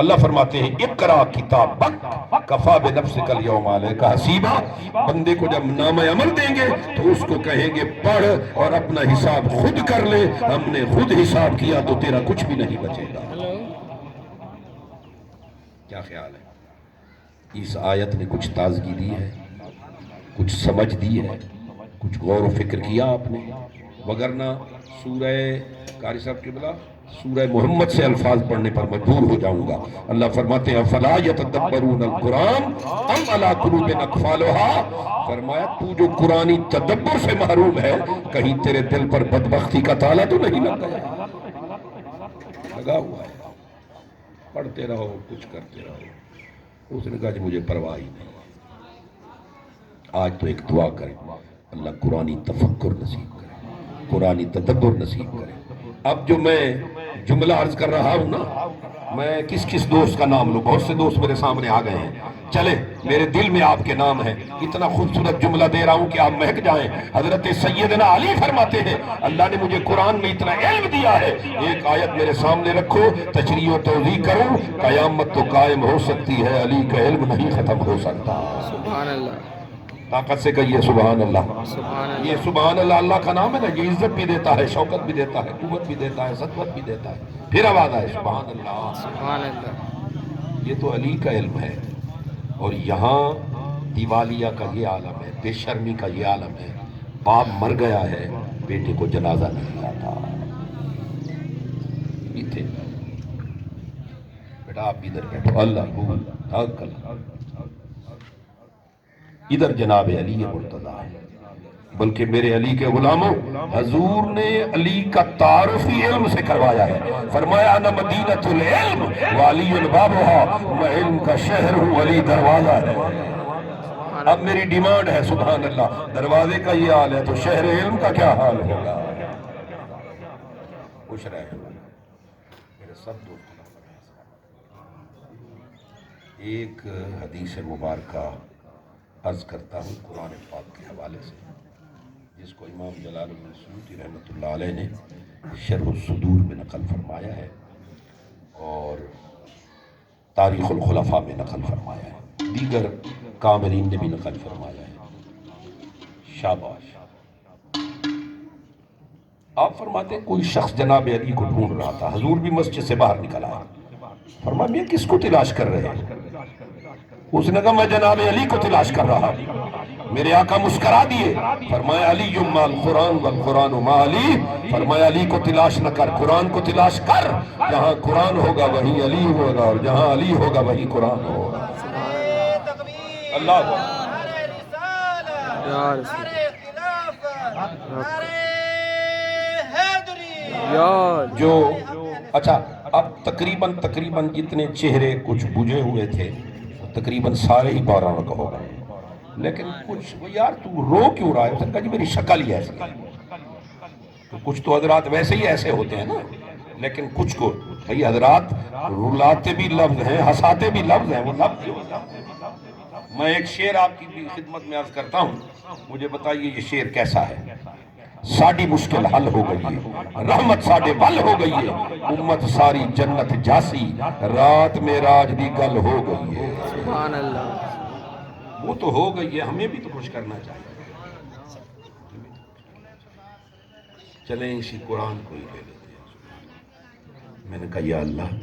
اللہ فرماتے ہیں اقرا کتابک کفا بنفسک الیوم علیک حسیبا، بندے کو جب نامہ عمل دیں گے تو اس کو کہیں گے پڑھ اور اپنا حساب خود کر لے، ہم نے خود حساب کیا تو تیرا کچھ بھی نہیں بچے گا۔ کیا خیال ہے؟ اس آیت نے کچھ تازگی دی ہے، کچھ سمجھ دی ہے، کچھ غور و فکر کیا آپ نے؟ وگرنہ سورہ قاری صاحب قبلہ سورہ محمد سے الفاظ پڑھنے پر مجبور ہو جاؤں گا۔ اللہ فرماتے ہیں فَلَا يَتَدَبَّرُونَ الْقُرْآنَ أَمْ عَلَىٰ قُلُوبٍ أَقْفَالُهَا، فرمایا تو جو قرآنی تدبر سے محروم ہے، کہیں تیرے دل پر بدبختی کا تالا تو نہیں لگ گیا؟ لگا ہوا ہے، پڑھتے رہو کچھ کرتے رہو۔ اس نے کہا کہ مجھے پرواہ ہی نہیں۔ آج تو ایک دعا کریں، اللہ قرآنی تفکر نصیب کرے، قرآنی تدبر نصیب کرے۔ اب جو میں جملہ عرض کر رہا ہوں نا، میں کس کس دوست کا نام لوں؟ بہت سے دوست میرے سامنے آ گئے ہیں، چلے میرے دل میں آپ کے نام ہے، اتنا خوبصورت جملہ دے رہا ہوں کہ آپ مہک جائیں۔ حضرت سیدنا علی فرماتے ہیں اللہ نے مجھے قرآن میں اتنا علم دیا ہے، ایک آیت میرے سامنے رکھو، تشریح و توضیح کروں، قیامت تو قائم ہو سکتی ہے، علی کا علم نہیں ختم ہو سکتا۔ سبحان اللہ، طاقت سے کہیے سبحان اللہ۔ سبحان اللہ، یہ سبحان اللہ اللہ کا نام ہے نا، یہ عزت بھی دیتا ہے، شوکت بھی دیتا ہے، قوت بھی دیتا ہے، سطوت بھی دیتا ہے۔ پھر آواز آئے سبحان اللہ۔ سبحان اللہ، یہ تو علی کا علم ہے، اور یہاں دیوالیہ کا یہ عالم ہے، بے شرمی کا یہ عالم ہے، باپ مر گیا ہے، بیٹے کو جنازہ نہیں آتا۔ یہ تھے بیٹا، آپ ادھر بیٹھو، اللہ بول توکل۔ ادھر جناب علی مرتضیٰ ہے، بلکہ میرے علی کے غلاموں، حضور نے علی کا تعارف ہی علم سے کروایا ہے۔ فرمایا انا مدینۃ العلم وعلی بابھا، میں علم کا شہر ہوں، علی دروازہ ہے۔ اب میری ڈیمانڈ ہے سبحان اللہ، دروازے کا یہ حال ہے تو شہر علم کا کیا حال ہوگا؟ خوش رہے میرے سب دوستوں۔ ایک حدیث مبارکہ عرض کرتا ہوں قرآن پاک کے حوالے سے، جس کو امام جلال الدین سیوطی رحمۃ اللہ علیہ نے شرح الصدور میں نقل فرمایا ہے، اور تاریخ الخلفاء میں نقل فرمایا ہے، دیگر کاملین نے بھی نقل فرمایا ہے۔ شاباش۔ آپ فرماتے ہیں کوئی شخص جناب علی کو ڈھونڈ رہا تھا، حضور بھی مسجد سے باہر نکل آیا، فرمایا میں کس کو تلاش کر رہے ہیں؟ اس نے کہا میں جناب علی کو تلاش کر رہا ہوں۔ میرے آقا مسکرا دیے، فرمایا علی مع القرآن والقرآن مع علی، فرمایا علی کو تلاش نہ کر، قرآن کو تلاش کر، جہاں قرآن ہوگا وہیں علی ہوگا، اور جہاں علی ہوگا وہیں قرآن ہوگا۔ اللہ یا رسول، جو اچھا، اب تقریباً جتنے چہرے کچھ بجھے ہوئے تھے تقریباً سارے ہی بارانہ ہو گئے، لیکن کچھ یار تو رو کیوں رہا ہے؟ اس نے کہا جی میری شکل ہی ایسی ہے۔ تو کچھ تو حضرات ویسے ہی ایسے ہوتے ہیں نا، لیکن کچھ کو بھئی حضرات رلاتے بھی لفظ ہیں، ہنساتے بھی لفظ ہیں، وہ لفظ ہی ہوتا ہے۔ میں ایک شعر آپ کی بھی خدمت میں عرض کرتا ہوں، مجھے بتائیے یہ شعر کیسا ہے۔ ساڑی مشکل حل ہو گئی ہے، رحمت ساڑے ول ہو گئی ہے، امت ساری جنت جاسی، رات میں راج دی گل ہو گئی ہے۔ سبحان اللہ، وہ تو ہو گئی ہے، ہمیں بھی تو کچھ کرنا چاہیے۔ چلیں اسی قرآن کو ہی لے لیتے ہیں۔ میں نے کہا یا اللہ،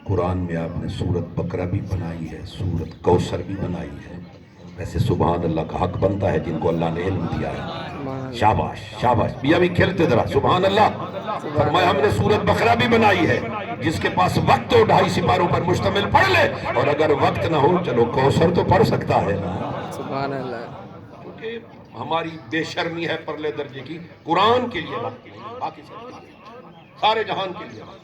قرآن میں آپ نے سورت بقرہ بھی بنائی ہے، سورت کوثر بھی بنائی ہے، ویسے سبحان اللہ کا حق بنتا ہے جن کو اللہ نے علم دیا ہے۔ شاباش شاباش، بھی ابھی کھیلتے ذرا سبحان اللہ۔ فرمایا ہم نے سورت بقرہ بھی بنائی ہے، جس کے پاس وقت ہو 2.5 سپاروں پر مشتمل پڑھ لے، اور اگر وقت نہ ہو چلو کوثر تو پڑھ سکتا ہے نا۔ سبحان اللہ، کیونکہ ہماری بے شرمی ہے پرلے درجے کی، قرآن کے لیے وقت کے لیے، باقی سب کے لیے، سارے جہان کے لیے وقت۔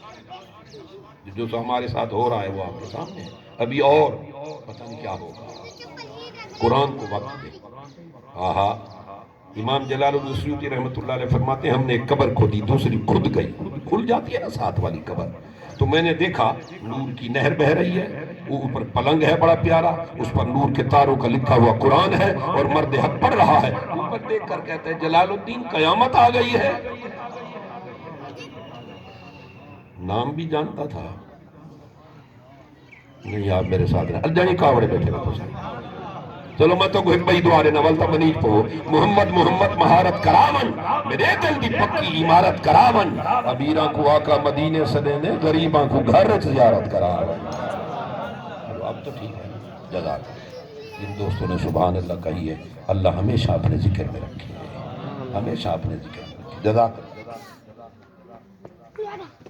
جو ہمارے ساتھ ہو رہا ہے وہ آپ کے سامنے ہے، ابھی اور پتہ نہیں کیا ہوگا۔ قرآن کو وقت دے۔ آہا، امام جلال الدین سیوطی رحمۃ اللہ علیہ فرماتے ہیں ہم نے ایک قبر کھودی، دوسری خود گئی، کھل جاتی ہے نا ساتھ والی قبر، تو میں نے دیکھا نور کی نہر بہہ رہی ہے، وہ اوپر پلنگ ہے بڑا پیارا، اس پر نور کے تاروں کا لکھا ہوا قرآن ہے، اور مرد حق پڑھ رہا ہے۔ اوپر دیکھ کر کہتے ہیں جلال الدین قیامت آ گئی ہے۔ نام بھی جانتا تھا نہیں آپ میرے ساتھ رہے الجانی کاوڑے بیٹھے رہے تو چلو میں تو کوئی بھائی دوارے نول تا منیج پو محمد محمد مہارت کرامن میرے دل دی پکی عمارت کرامن امیراں کو آقا مدینے سنے نے غریباں کو گھر زیارت کرامن. اب تو ٹھیک ہے جزاک جن دوستوں نے سبحان اللہ کہی ہے اللہ ہمیشہ اپنے ذکر میں رکھے ہمیشہ اپنے ذکر میں رکھے. جزاک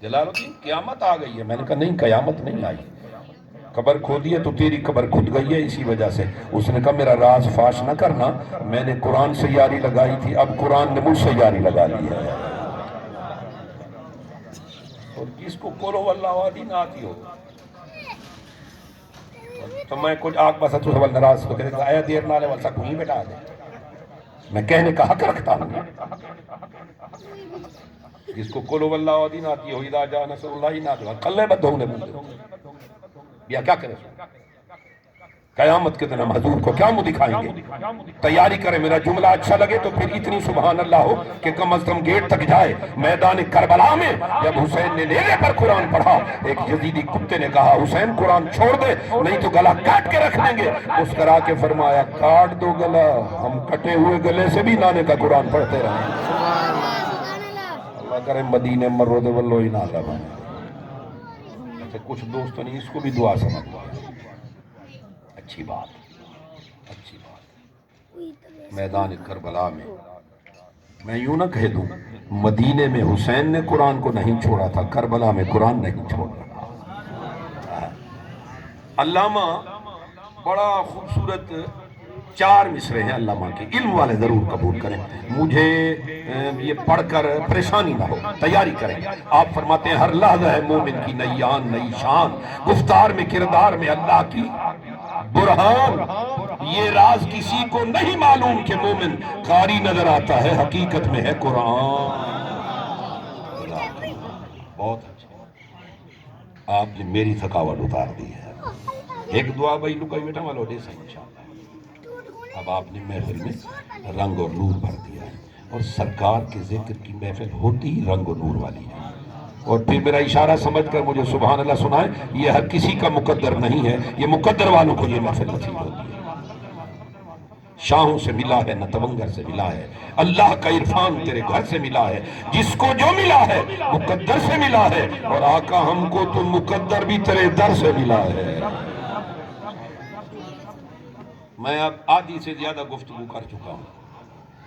جلال الدین قیامت آ گئی ہے. میں نے کہا نہیں قیامت نہیں آئی قبر کھودی ہے تو تیری قبر کھد گئی ہے اسی وجہ سے. اس نے کہا میرا راز فاش نہ کرنا میں نے قرآن سے یاری لگائی تھی اب قرآن نے مجھ سے یاری لگا لی ہے. اور جس کو کولو واللہ آدھی نہ آتی ہو تو میں کچھ آگ بس تو سوال نراز کو کہتے اے دیر نالے والسا کہیں بیٹا دے میں کہنے کا حق رکھتا ہوں. جس کو کولو واللہ آدھی نہ آتی ہو اذا جاء نصر اللہ ہی نہ آتی ہو کلے بدھو نے بولتے یا کیا کرے قیامت کے دن ہم حضور کو کیا منہ دکھائیں گے. تیاری کرے میرا جملہ اچھا لگے تو پھر اتنی سبحان اللہ ہو کہ کم از کم گیٹ تک جائے. میدان کربلا میں جب حسین نے نیزے پر قرآن پڑھا ایک یزیدی کتے نے کہا حسین قرآن چھوڑ دے نہیں تو گلا کاٹ کے رکھ دیں گے. مسکرا کے فرمایا کاٹ دو گلا ہم کٹے ہوئے گلے سے بھی نانے کا قرآن پڑھتے رہیں. اللہ کرے مدینے مرو دے واللہ ہی نالا بنے. اچھا کچھ دوستوں نے اس کو بھی دعا سمجھ لیا. اچھی بات اچھی بات. میدان کربلا میں یوں نہ کہہ دوں مدینے میں حسین نے قرآن کو نہیں چھوڑا تھا کربلا میں قرآن نہیں چھوڑ رہا. علامہ بڑا خوبصورت 4 مصرے ہیں علامہ کے علم والے ضرور قبول کریں مجھے یہ پڑھ کر پریشانی نہ ہو تیاری کریں. آپ فرماتے ہیں ہر لحظہ ہے مومن کی نئی آن نئی شان گفتار میں کردار میں اللہ کی برہان. یہ راز کسی کو نہیں معلوم کہ مومن قاری نظر آتا ہے حقیقت میں ہے قرآن. بہت اچھا آپ نے میری تھکاوٹ اتار دی ہے. ایک دعا بھائی لکائی بیٹا والو دے سا انشاءاللہ. اب آپ نے محفل میں رنگ اور نور بھر دیا ہے اور سرکار کے ذکر کی محفل ہوتی ہی رنگ و نور والی ہے. اور پھر میرا اشارہ سمجھ کر مجھے سبحان اللہ سنائیں یہ ہر کسی کا مقدر نہیں ہے یہ مقدر والوں کو یہ محفل نصیب ہوتی ہے. شاہوں سے ملا ہے نہ تونگر سے ملا ہے اللہ کا عرفان تیرے گھر سے ملا ہے جس کو جو ملا ہے مقدر سے ملا ہے اور آقا ہم کو تو مقدر بھی تیرے در سے ملا ہے. میں اب آدھی سے زیادہ گفتگو کر چکا ہوں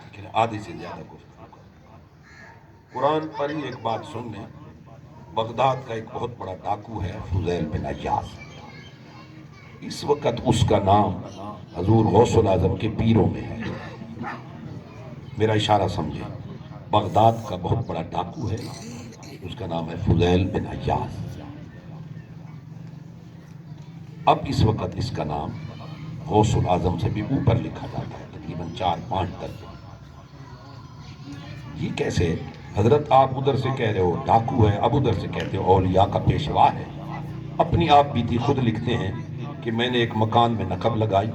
لیکن آدھی سے زیادہ گفتگو قرآن پر ہی ایک بات سن لیں. بغداد کا ایک بہت بڑا ڈاکو ہے فضیل بن عیاض. اس وقت اس کا نام حضور غوث العظم کے پیروں میں ہے. میرا اشارہ سمجھے بغداد کا بہت بڑا ڈاکو ہے اس کا نام ہے فضیل بن عیاض. اب اس وقت اس کا نام غوث العظم سے بھی اوپر لکھا جاتا ہے تقریباً 4-5 درجے. یہ کیسے حضرت آپ ادھر سے کہہ رہے ہو ڈاکو ہے اب ادھر سے کہتے ہو اولیاء کا پیشوا ہے. اپنی آپ بیتی خود لکھتے ہیں کہ میں نے ایک مکان میں نقب لگائی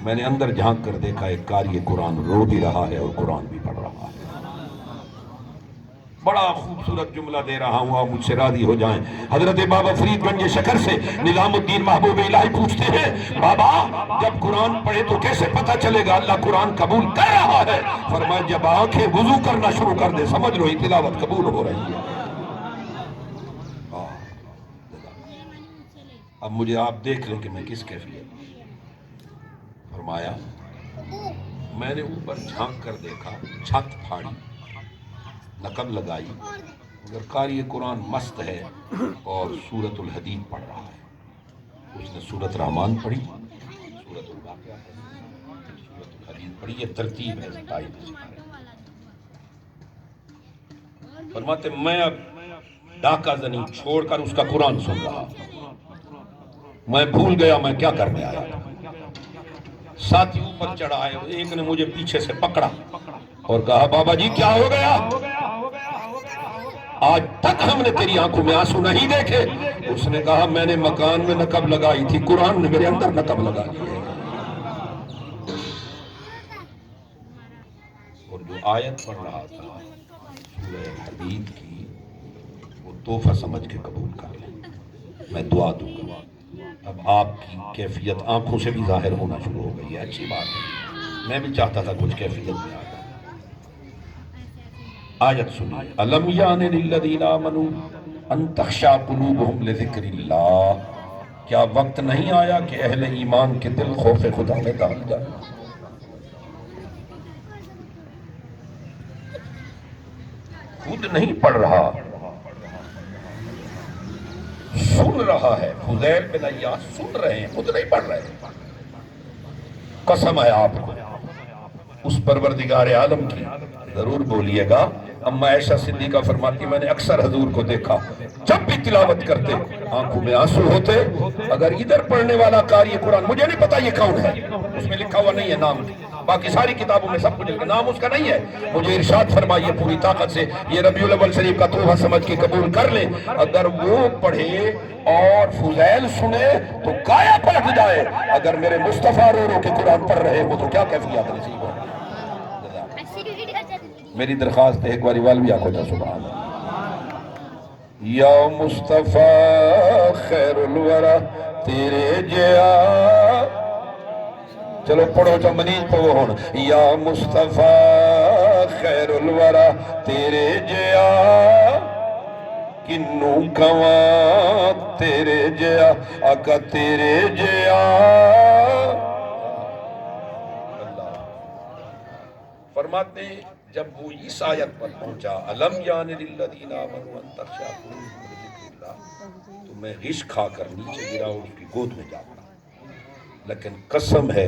میں نے اندر جھانک کر دیکھا ایک قاری قرآن رو بھی رہا ہے اور قرآن بھی پڑھ رہا ہے. بڑا خوبصورت جملہ دے رہا ہوں آپ مجھ سے راضی ہو جائیں. حضرت بابا فرید گنج شکر سے نظام الدین محبوب الہی پوچھتے ہیں بابا جب قرآن پڑھے تو کیسے پتہ چلے گا اللہ قرآن قبول کر رہا ہے. فرمایا جب آنکھیں وضو کرنا شروع کر دے سمجھ لو یہ تلاوت قبول ہو رہی ہے. اب مجھے آپ دیکھ لیں کہ میں کس کیفیت. فرمایا میں نے اوپر جھانک کر دیکھا چھت پھاڑی نقب لگائی مگر قاری قرآن مست ہے اور سورۃ الحدید پڑھ رہا ہے. اس نے سورۃ رحمان پڑھی سورۃ الواقعہ پڑھی سورۃ الحدید پڑھی. یہ ترتیب ہے فرماتے میں اب ڈاکہ زنی چھوڑ کر اس کا قرآن سن رہا میں بھول گیا میں کیا کرنے آیا تھا. ساتھی اوپر چڑھا آئے ایک نے مجھے پیچھے سے پکڑا اور کہا بابا جی کیا ہو گیا آج تک ہم نے تیری آنکھوں میں آنسو نہیں دیکھے. اس نے کہا میں نے مکان میں نقب لگائی تھی قرآن نے میرے اندر نقب لگا دی اور جو آیت پڑھ رہا تھا سورہ حدید کی وہ تحفہ سمجھ کے قبول کر لیں. میں دعا دوں گا اب آپ کی کیفیت آنکھوں سے بھی ظاہر ہونا شروع ہو گئی ہے، اچھی بات ہے، میں بھی چاہتا تھا کچھ کیفیت میں آ جائے۔ آیت سنیے، الم یان للذین آمنوا ان تخشع قلوبہم لذکر اللہ، کیا وقت نہیں آیا کہ اہل ایمان کے دل خوف خدا میں ڈال جائے؟ خود نہیں پڑھ رہا، سن رہا ہے۔ فضیل بن عیاض سن رہے ہیں، خود نہیں پڑھ رہے۔ قسم ہے آپ کو اس پروردگار عالم کی، ضرور بولیے گا۔ اما عائشہ صدیقہ فرماتی میں نے اکثر حضور کو دیکھا، جب بھی تلاوت کرتے آنکھوں میں آنسو ہوتے۔ اگر ادھر پڑھنے والا قاری قرآن، مجھے نہیں پتا یہ کون ہے، اس میں لکھا ہوا نہیں ہے نام، باقی ساری کتابوں میں سب کچھ لکھا، نام اس کا نہیں ہے، مجھے ارشاد فرمائیے پوری طاقت سے، یہ ربیع الاول شریف کا تحفہ سمجھ کے قبول کر لیں۔ اگر وہ پڑھے اور فضیل سنے تو گایا پلٹ جائے، اگر میرے مصطفیٰ رو رو کے قرآن پڑھ رہے ہو تو کیا کیفیت نصیب ہو۔ میری درخواست ہے ایک باری والوی آنکھوں تا سبحان اللہ۔ یا مصطفیٰ خیر الورا تیرے جیا، چلو پڑھو چا منیج پڑھو ہون، یا مصطفیٰ خیر الورا تیرے جیا، کنوں کواں تیرے جیا، آقا تیرے جیا۔ فرماتے ہیں جب وہ اس آیت پر پہنچا، الم یان للذین آمنوا ان تخشع قلوبہم لذکر اللہ، تو میں غش کھا کر نیچے گرا اور اس کی گود میں جا پڑا۔ لیکن قسم ہے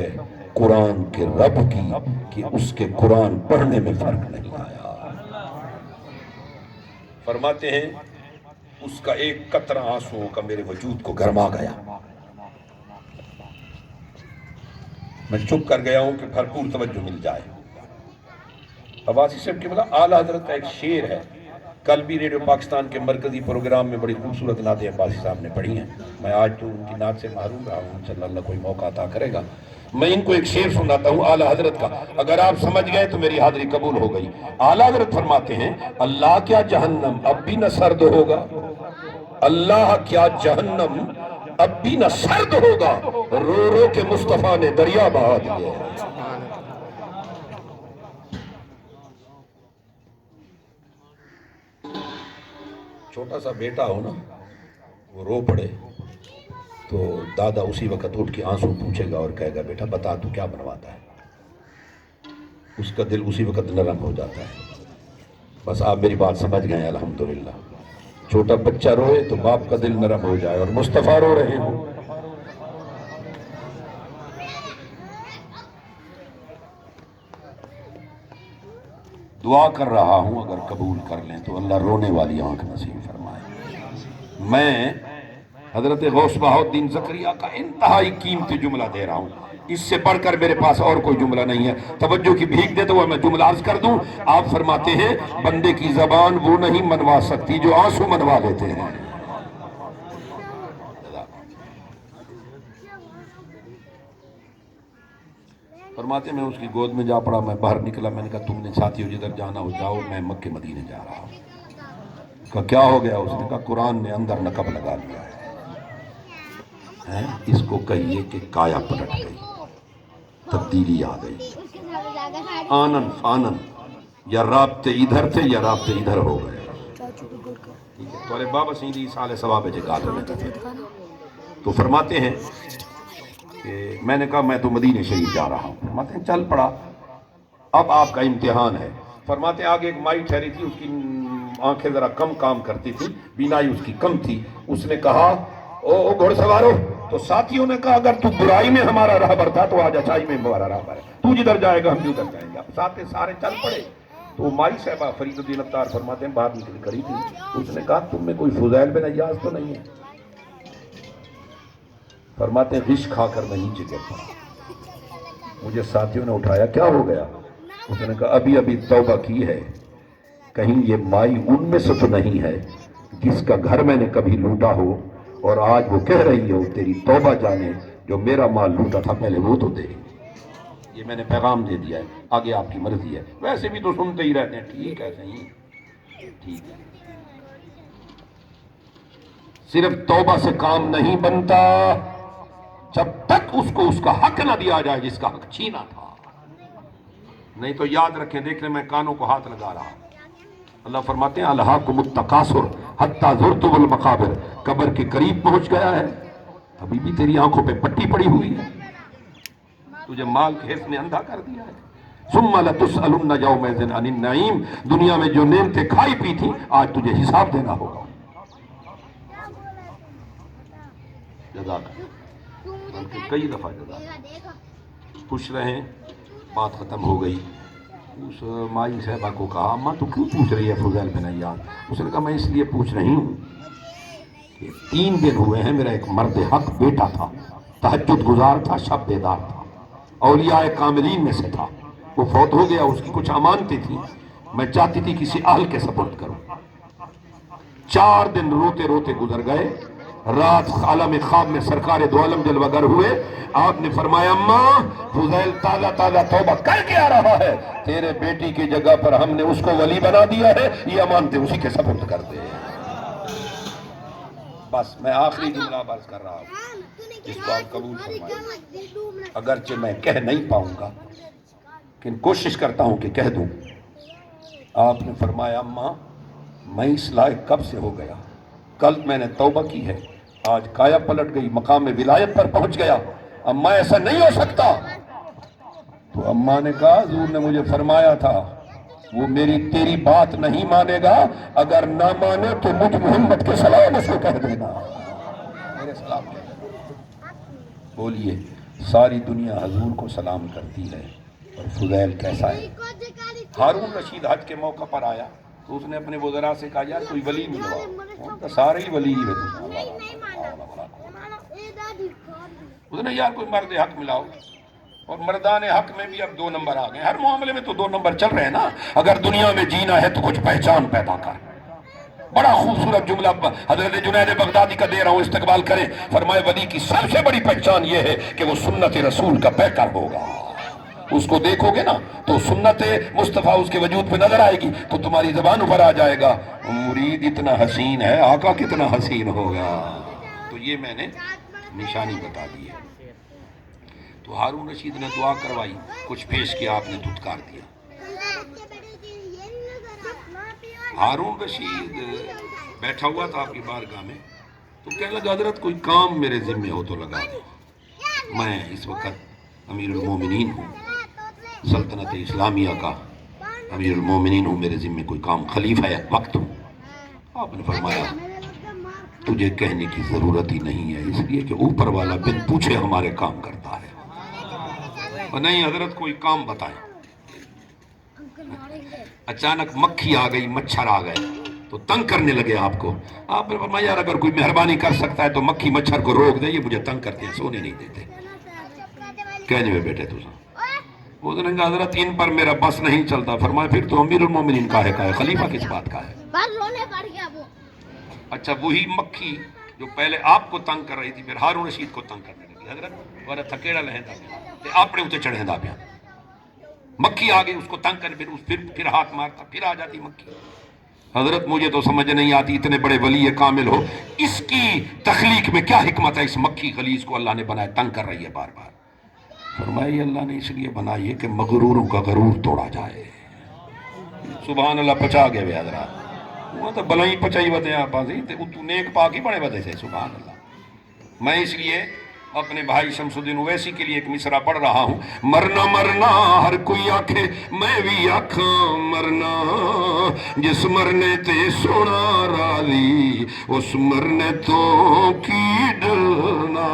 قرآن کے رب کی کہ اس کے قرآن پڑھنے میں فرق نہیں آیا۔ فرماتے ہیں اس کا ایک قطرہ آنسو کا میرے وجود کو گرما گیا، میں چپ کر گیا ہوں کہ بھرپور توجہ مل جائے۔ عباسی صاحب کے بلا اعلیٰ حضرت کا ایک شعر ہے، کل بھی ریڈیو پاکستان کے مرکزی پروگرام میں بڑی خوبصورت نعتیں عباسی صاحب نے پڑھی ہیں، میں آج تو ان کی نعت سے محروم رہا ہوں، انشاءاللہ اللہ کوئی موقع عطا کرے گا، میں ان کو ایک شعر سناتا ہوں اعلیٰ حضرت کا، اگر آپ سمجھ گئے تو میری حاضری قبول ہو گئی۔ اعلیٰ حضرت فرماتے ہیں، اللہ کیا جہنم اب بھی نہ سرد ہوگا، اللہ کیا جہنم اب بھی نہ سرد ہوگا، رو رو کے مصطفیٰ نے دریا بہا دیے۔ چھوٹا سا بیٹا ہو نا، وہ رو پڑے تو دادا اسی وقت اٹھ کے آنسو پوچھے گا اور کہے گا بیٹا بتا تو کیا بنواتا ہے، اس کا دل اسی وقت نرم ہو جاتا ہے۔ بس آپ میری بات سمجھ گئے ہیں الحمدللہ، چھوٹا بچہ روئے تو باپ کا دل نرم ہو جائے، اور مصطفیٰ رو رہے ہوں۔ دعا کر رہا ہوں اگر قبول کر لیں تو اللہ رونے والی آنکھ نصیب فرمائے۔ میں حضرت غوث بہاؤالدین زکریا کا انتہائی قیمتی جملہ دے رہا ہوں، اس سے بڑھ کر میرے پاس اور کوئی جملہ نہیں ہے، توجہ کی بھیک دیتے ہوئے میں جملہ عرض کر دوں۔ آپ فرماتے ہیں بندے کی زبان وہ نہیں منوا سکتی جو آنسو منوا لیتے ہیں۔ فرماتے میں اس کی گود میں جا پڑا، میں باہر نکلا، میں نے کہا تم نے ساتھیوں جدھر جانا ہو جاؤ، میں مکہ مدینے جا رہا ہوں۔ کہا کیا ہو گیا؟ اس نے کہا قرآن نے اندر نقب لگا لیا ہے، اس کو کہیے کہ کایا پلٹ گئی، تبدیلی آ گئی، آنن فانن، یا رابطے ادھر تھے یا رابطے ادھر ہو گئے۔ تولے بابا سیدھی سال ثواب جگال میں تو فرماتے ہیں کہ میں نے کہا میں تو مدینہ شریف جا رہا ہوں، فرماتے ہیں چل پڑا، اب آپ کا امتحان ہے۔ فرماتے ہیں آگے ایک مائی ٹھہری تھی، اس کی آنکھیں ذرا کم کام کرتی تھی، بینائی اس کی کم تھی، اس نے کہا او گھوڑ سوارو، تو ساتھیوں نے کہا اگر تو برائی میں ہمارا راہبر تھا تو آج اچھائی میں ہمارا راہبر ہے، تو جدھر جائے گا ہم بھی ادھر جائیں گے۔ ساتھ سارے چل پڑے تو مائی صاحبہ فرید الدین اتار فرماتے ہیں باہر نکل کری تھی، اس نے کہا تم میں کوئی فضیل بن عیاض تو نہیں ہے؟ فرماتے ہیں غش کھا کر میں نیچے گر پڑا، مجھے ساتھیوں نے اٹھایا، کیا ہو گیا؟ اس نے کہا ابھی ابھی توبہ کی ہے، کہیں یہ مائی ان میں سے تو نہیں ہے جس کا گھر میں نے کبھی لوٹا ہو اور آج وہ کہہ رہی ہو تیری توبہ جانے، جو میرا مال لوٹا تھا پہلے وہ تو دے۔ یہ میں نے پیغام دے دیا ہے، آگے آپ کی مرضی ہے، ویسے بھی تو سنتے ہی رہتے ہیں، ٹھیک ہے صحیح ٹھیک ہے۔ صرف توبہ سے کام نہیں بنتا، جب تک اس کو اس کا حق نہ دیا جائے جس کا حق چھینا تھا. نہیں تو یاد رکھیں، دیکھ لیں میں کانوں کو ہاتھ لگا رہا ہوں. اللہ فرماتے ہیں الہاکم التکاثر حتی زرتم المقابر، قبر کے قریب پہنچ گیا ہے، ابھی بھی تیری آنکھوں پہ پٹی پڑی ہوئی ہے، تجھے مال کے حرص نے اندھا کر دیا ہے. ثم لتسألن یومئذ عن النعیم، دنیا میں جو نعمتیں کھائی پی تھی آج تجھے حساب دینا ہوگا. جزاک بلکہ کئی دفعہ جزاک. خوش رہیں. بات ختم ہو گئی. اس مائی صاحبہ کو کہا اماں تو کیوں پوچھ رہی ہے فضیل بن عیاض؟ اس نے کہا میں اس لیے پوچھ رہی ہوں کہ 3 دن ہوئے ہیں میرا ایک مرد حق بیٹا تھا، تہجد گزار تھا، شب بیدار تھا، اولیاء کاملین میں سے تھا، وہ فوت ہو گیا. اس کی کچھ امانتیں تھیں، میں چاہتی تھی کسی اہل کے سپرد کروں. 4 دن روتے روتے گزر گئے. رات عالم خواب میں سرکار دو عالم جلوہ گر ہوئے. آپ نے فرمایا اماں فضیل تازہ تازہ توبہ کر کے آ رہا ہے، تیرے بیٹی کی جگہ پر ہم نے اس کو ولی بنا دیا ہے، یہ امانتیں اسی کے سپرد کر دے. بس میں آخری جملہ عرض کر رہا ہوں، اس کو آپ قبول فرمائیں. اگرچہ میں کہہ نہیں پاؤں گا لیکن کوشش کرتا ہوں کہ کہہ دوں. آپ نے فرمایا اماں میں اس لائق کب سے ہو گیا، کل میں نے توبہ کی ہے، آج کایا پلٹ گئی، مقام ولایت پر پہنچ گیا. اماں ایسا نہیں ہو سکتا. تو اماں نے کہا حضور نے مجھے فرمایا تھا وہ میری تیری بات نہیں مانے گا، اگر نہ مانے تو مجھ محمد کے سلام اس کو کہہ دینا، میرے سلام کہہ دینا. بولیے ساری دنیا حضور کو سلام کرتی ہے اور فضیل کیسا ہے؟ ہارون رشید حج کے موقع پر آیا تو اس نے اپنے وزراء سے کہا یار کوئی ولی ملواؤ. ان کا سارے ہی ولی ہی ہے. اس نے یار کوئی مرد حق ملاؤ. اور مردان حق میں بھی اب 2 نمبر آ گئے. ہر معاملے میں تو 2 نمبر چل رہے ہیں نا. اگر دنیا میں جینا ہے تو کچھ پہچان پیدا کر. بڑا خوبصورت جملہ حضرت جنید بغدادی کا دے رہا ہوں، استقبال کریں. فرمائے ولی کی سب سے بڑی پہچان یہ ہے کہ وہ سنت رسول کا پیکر ہوگا. اس کو دیکھو گے نا تو سنت مصطفیٰ اس کے وجود پہ نظر آئے گی تو تمہاری زبان پر آ جائے گا مرید اتنا حسین ہے، آقا کتنا حسین ہوگا. تو یہ میں نے نشانی بتا دی ہے. تو ہارون رشید نے دعا کروائی، کچھ پیش کیا، آپ نے دھتکار دیا. ہارون رشید بیٹھا ہوا تھا آپ کی بارگاہ میں تو کہنے لگا حضرت کوئی کام میرے ذمہ ہو تو لگا دو. میں اس وقت امیر المومنین ہوں، سلطنت اسلامیہ کا امیر المومنین ہوں، میرے ذمہ کوئی کام، خلیفہ وقت ہوں. آپ نے فرمایا تجھے کہنے کی ضرورت ہی نہیں ہے، اس لیے کہ اوپر والا بن پوچھے ہمارے کام کرتا ہے. اور نہیں حضرت کوئی کام بتائیں. اچانک مکھی آ گئی، مچھر آ گئے تو تنگ کرنے لگے آپ کو. آپ نے فرمایا یار اگر کوئی مہربانی کر سکتا ہے تو مکھی مچھر کو روک دے، یہ مجھے تنگ کرتے ہیں، سونے نہیں دیتے. کہنے میں بیٹھے تو وہ نے کہا حضرت ان پر میرا بس نہیں چلتا. فرمایا پھر تو امیر المومنین کا ہے خلیفہ کس بات کا ہے؟ اچھا وہی مکھی جو پہلے آپ کو تنگ کر رہی تھی پھر ہارون رشید کو تنگ کرنے لگی. حضرت وہ تھکیڑا لہندا پیا آپ نے اسے چڑھیندا پیا. مکھی آ گئی اس کو تنگ کرنے، پھر ہاتھ مارتا، پھر آ جاتی مکھی. حضرت مجھے تو سمجھ نہیں آتی، اتنے بڑے ولی کامل ہو، اس کی تخلیق میں کیا حکمت ہے؟ اس مکھی غلیظ کو اللہ نے بنایا، تنگ کر رہی ہے بار بار. فرمایا یہ اللہ نے اس لیے بنائی ہے کہ مغروروں کا غرور توڑا جائے. سبحان اللہ. پچا گئے وے حضرات، وہ تو بلائی پچائی ودے آپ آسی تو نیک پاک ہی بڑے ودے سے. سبحان اللہ. میں اس لیے اپنے بھائی شمس الدین اویسی کے لیے ایک مصرع پڑھ رہا ہوں. مرنا مرنا ہر کوئی آکھے میں بھی آکھاں مرنا، جس مرنے تے سونا راضی اس مرنے تو کی ڈرنا.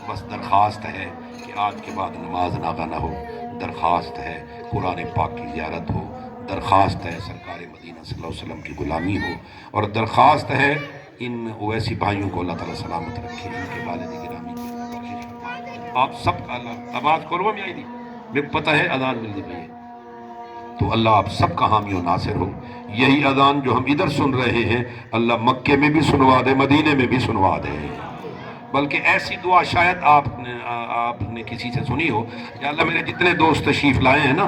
بس درخواست ہے کہ آج کے بعد نماز ناغہ نہ ہو، درخواست ہے قرآن پاک کی زیارت ہو، درخواست ہے سرکار مدینہ صلی اللہ علیہ وسلم کی غلامی ہو، اور درخواست ہے ان اویسی بھائیوں کو اللہ تعالیٰ سلامت رکھے، ان کے والد گرامی کی بخشش فرمائے. آپ سب کا اللہ آواز کھولو میں آئی دی میں پتہ ہے اذان مل رہی ہے تو اللہ آپ سب کا حامی و ناصر ہو. یہی اذان جو ہم ادھر سن رہے ہیں اللہ مکے میں بھی سنوا دے، مدینے میں بھی سنوا دے. بلکہ ایسی دعا شاید آپ نے کسی سے سنی ہو، یا اللہ میرے جتنے دوست تشریف لائے ہیں نا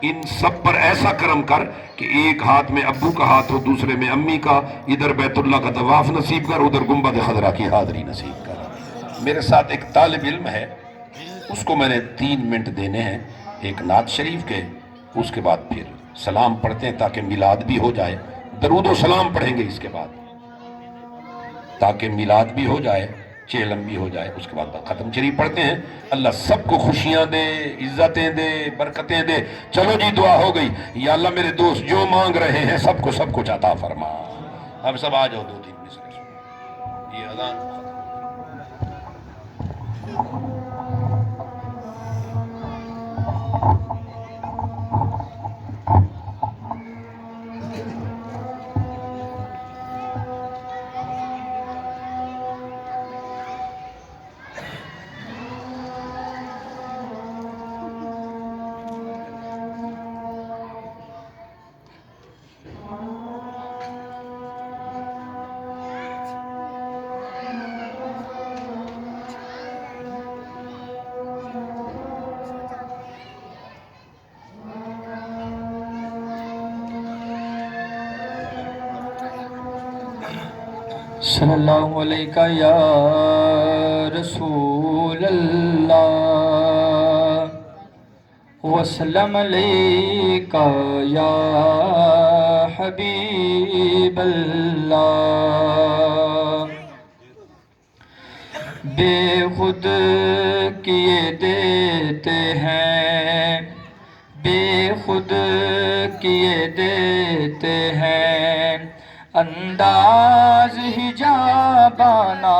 ان سب پر ایسا کرم کر کہ ایک ہاتھ میں ابو کا ہاتھ ہو، دوسرے میں امی کا، ادھر بیت اللہ کا طواف نصیب کر، ادھر گنبد خضرا کی حاضری نصیب کر. میرے ساتھ ایک طالب علم ہے، اس کو میں نے 3 منٹ دینے ہیں، ایک نعت شریف کے، اس کے بعد پھر سلام پڑھتے ہیں تاکہ میلاد بھی ہو جائے، درود و سلام پڑھیں گے اس کے بعد تاکہ میلاد بھی ہو جائے، چیلم بھی ہو جائے، اس کے بعد ختم شریف پڑھتے ہیں۔ اللہ سب کو خوشیاں دے، عزتیں دے، برکتیں دے۔ چلو جی دعا ہو گئی۔ یا اللہ میرے دوست جو مانگ رہے ہیں سب کچھ عطا فرما۔ اب سب آ جاؤ 2-3 مصرے سنو۔ یہ اذان صلی اللہ علیہ یا رسول اللہ وسلم علیک یا حبیب اللہ۔ بے خود کیے دیتے ہیں، بے خود کیے دیتے ہیں، انداز حجابانہ